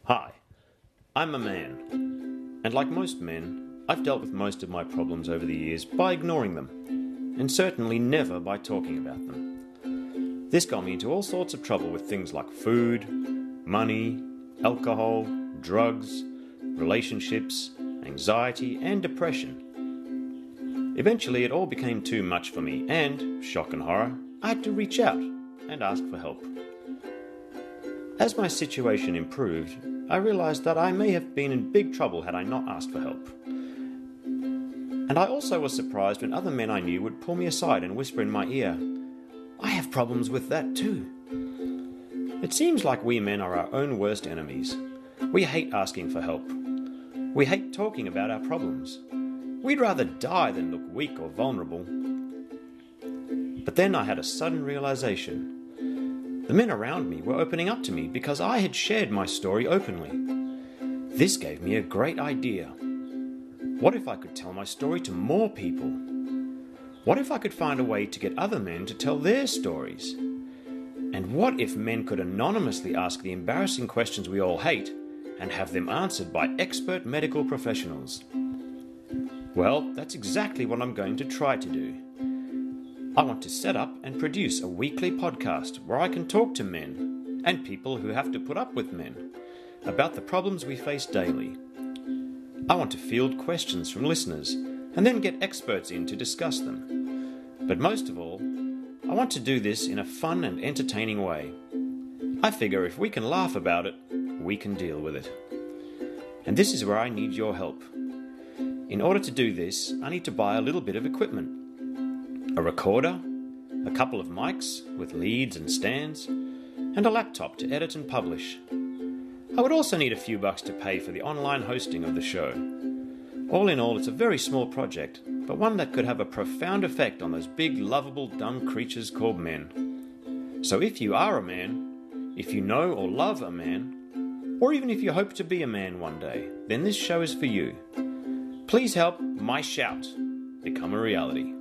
Hi, I'm a man, and like most men, I've dealt with most of my problems over the years by ignoring them, and certainly never by talking about them. This got me into all sorts of trouble with things like food, money, alcohol, drugs, relationships, anxiety, and depression. Eventually, it all became too much for me, and, shock and horror, I had to reach out and ask for help. As my situation improved, I realized that I may have been in big trouble had I not asked for help. And I also was surprised when other men I knew would pull me aside and whisper in my ear, "I have problems with that too." It seems like we men are our own worst enemies. We hate asking for help. We hate talking about our problems. We'd rather die than look weak or vulnerable. But then I had a sudden realization. The men around me were opening up to me because I had shared my story openly. This gave me a great idea. What if I could tell my story to more people? What if I could find a way to get other men to tell their stories? And what if men could anonymously ask the embarrassing questions we all hate and have them answered by expert medical professionals? Well, that's exactly what I'm going to try to do. I want to set up and produce a weekly podcast where I can talk to men, and people who have to put up with men, about the problems we face daily. I want to field questions from listeners, and then get experts in to discuss them. But most of all, I want to do this in a fun and entertaining way. I figure if we can laugh about it, we can deal with it. And this is where I need your help. In order to do this, I need to buy a little bit of equipment. A recorder, a couple of mics with leads and stands, and a laptop to edit and publish. I would also need a few bucks to pay for the online hosting of the show. All in all, it's a very small project, but one that could have a profound effect on those big, lovable, dumb creatures called men. So if you are a man, if you know or love a man, or even if you hope to be a man one day, then this show is for you. Please help my shout become a reality.